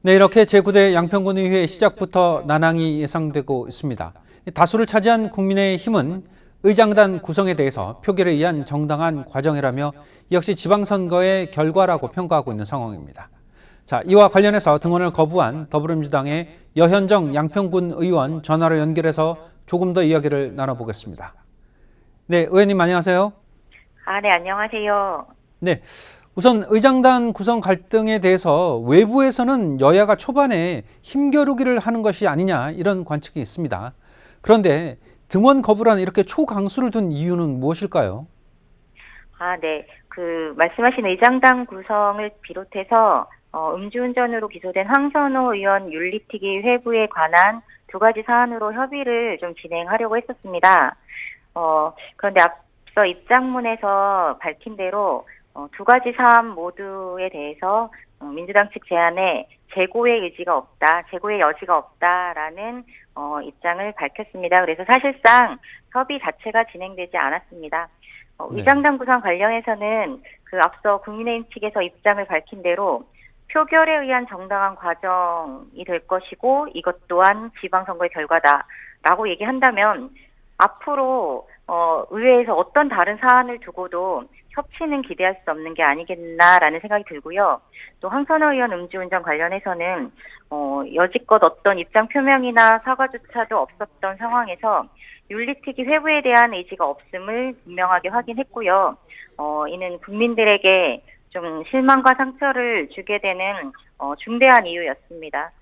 네, 이렇게 제9대 양평군의회 시작부터 난항이 예상되고 있습니다. 다수를 차지한 국민의힘은 의장단 구성에 대해서 표결에 의한 정당한 과정이라며 역시 지방선거의 결과라고 평가하고 있는 상황입니다. 자, 이와 관련해서 등원을 거부한 더불어민주당의 여현정 양평군 의원 전화로 연결해서 조금 더 이야기를 나눠보겠습니다. 네, 의원님 안녕하세요. 네, 안녕하세요. 네. 우선 의장단 구성 갈등에 대해서 외부에서는 여야가 초반에 힘겨루기를 하는 것이 아니냐 이런 관측이 있습니다. 그런데 등원 거부란 이렇게 초강수를 둔 이유는 무엇일까요? 네. 말씀하신 의장단 구성을 비롯해서 음주운전으로 기소된 황선호 의원 윤리특위 회부에 관한 두 가지 사안으로 협의를 좀 진행하려고 했었습니다. 그런데 앞서 입장문에서 밝힌 대로 두 가지 사안 모두에 대해서 민주당 측 제안에 재고의 의지가 없다, 재고의 여지가 없다라는 입장을 밝혔습니다. 그래서 사실상 협의 자체가 진행되지 않았습니다. 네. 의장단 구성 관련해서는 앞서 국민의힘 측에서 입장을 밝힌 대로 표결에 의한 정당한 과정이 될 것이고 이것 또한 지방선거의 결과다라고 얘기한다면 앞으로 의회에서 어떤 다른 사안을 두고도 협치는 기대할 수 없는 게 아니겠나라는 생각이 들고요. 또 황선호 의원 음주운전 관련해서는 여지껏 어떤 입장 표명이나 사과조차도 없었던 상황에서 윤리특위 회부에 대한 의지가 없음을 분명하게 확인했고요. 이는 국민들에게 좀 실망과 상처를 주게 되는 중대한 이유였습니다.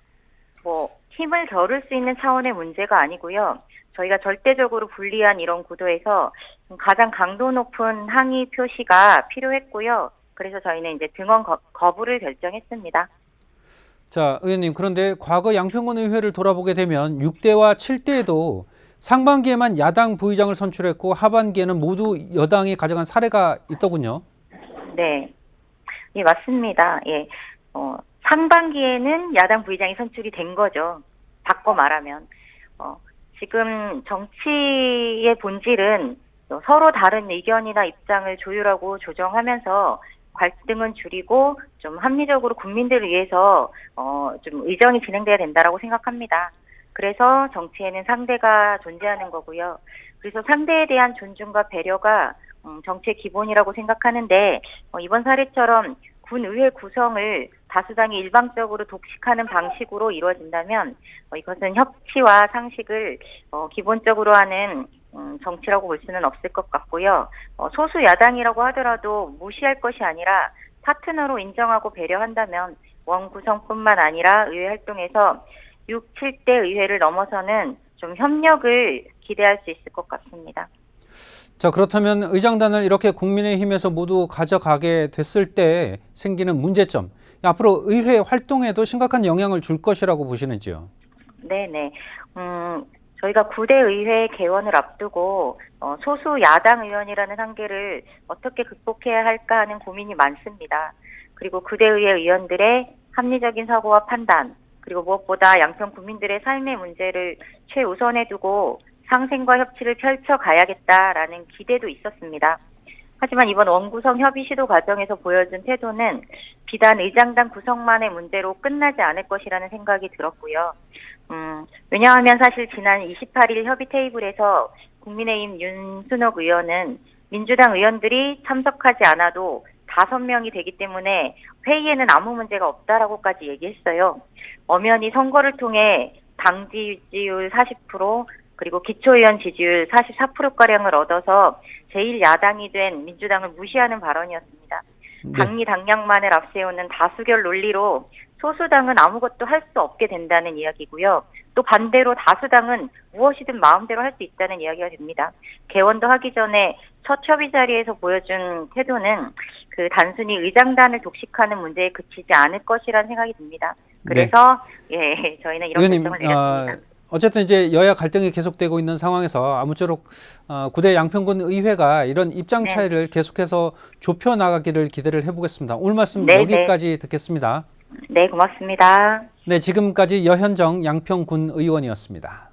힘을 겨룰 수 있는 차원의 문제가 아니고요. 저희가 절대적으로 불리한 이런 구도에서 가장 강도 높은 항의 표시가 필요했고요. 그래서 저희는 이제 등원 거부를 결정했습니다. 자, 의원님, 그런데 과거 양평군 의회를 돌아보게 되면 6대와 7대에도 상반기에만 야당 부의장을 선출했고 하반기에는 모두 여당이 가져간 사례가 있더군요. 네, 예, 맞습니다. 예, 상반기에는 야당 부의장이 선출이 된 거죠. 바꿔 말하면. 지금 정치의 본질은 서로 다른 의견이나 입장을 조율하고 조정하면서 갈등은 줄이고 좀 합리적으로 국민들을 위해서 좀 의정이 진행돼야 된다라고 생각합니다. 그래서 정치에는 상대가 존재하는 거고요. 그래서 상대에 대한 존중과 배려가 정치의 기본이라고 생각하는데 이번 사례처럼 군의회 구성을 다수당이 일방적으로 독식하는 방식으로 이루어진다면 이것은 협치와 상식을 기본적으로 하는 정치라고 볼 수는 없을 것 같고요. 소수 야당이라고 하더라도 무시할 것이 아니라 파트너로 인정하고 배려한다면 원 구성뿐만 아니라 의회 활동에서 6, 7대 의회를 넘어서는 좀 협력을 기대할 수 있을 것 같습니다. 자, 그렇다면 의장단을 이렇게 국민의힘에서 모두 가져가게 됐을 때 생기는 문제점, 앞으로 의회 활동에도 심각한 영향을 줄 것이라고 보시는지요? 네네. 저희가 9대 의회 개원을 앞두고 소수 야당 의원이라는 한계를 어떻게 극복해야 할까 하는 고민이 많습니다. 그리고 9대 의회 의원들의 합리적인 사고와 판단, 그리고 무엇보다 양평 국민들의 삶의 문제를 최우선에 두고 상생과 협치를 펼쳐가야겠다라는 기대도 있었습니다. 하지만 이번 원구성 협의 시도 과정에서 보여준 태도는 비단 의장단 구성만의 문제로 끝나지 않을 것이라는 생각이 들었고요. 왜냐하면 사실 지난 28일 협의 테이블에서 국민의힘 윤순옥 의원은 민주당 의원들이 참석하지 않아도 5명이 되기 때문에 회의에는 아무 문제가 없다라고까지 얘기했어요. 엄연히 선거를 통해 당 지지율 40%, 그리고 기초의원 지지율 44%가량을 얻어서 제1야당이 된 민주당을 무시하는 발언이었습니다. 당리 당략만을 앞세우는 다수결 논리로 소수당은 아무것도 할 수 없게 된다는 이야기고요. 또 반대로 다수당은 무엇이든 마음대로 할 수 있다는 이야기가 됩니다. 개원도 하기 전에 첫 협의 자리에서 보여준 태도는 단순히 의장단을 독식하는 문제에 그치지 않을 것이라는 생각이 듭니다. 그래서 예, 저희는 이런 결정을 내렸습니다. 어쨌든 이제 여야 갈등이 계속되고 있는 상황에서 아무쪼록 9대 양평군 의회가 이런 입장 차이를 계속해서 좁혀 나가기를 기대를 해보겠습니다. 오늘 말씀 여기까지 듣겠습니다. 네, 고맙습니다. 네, 지금까지 여현정 양평군 의원이었습니다.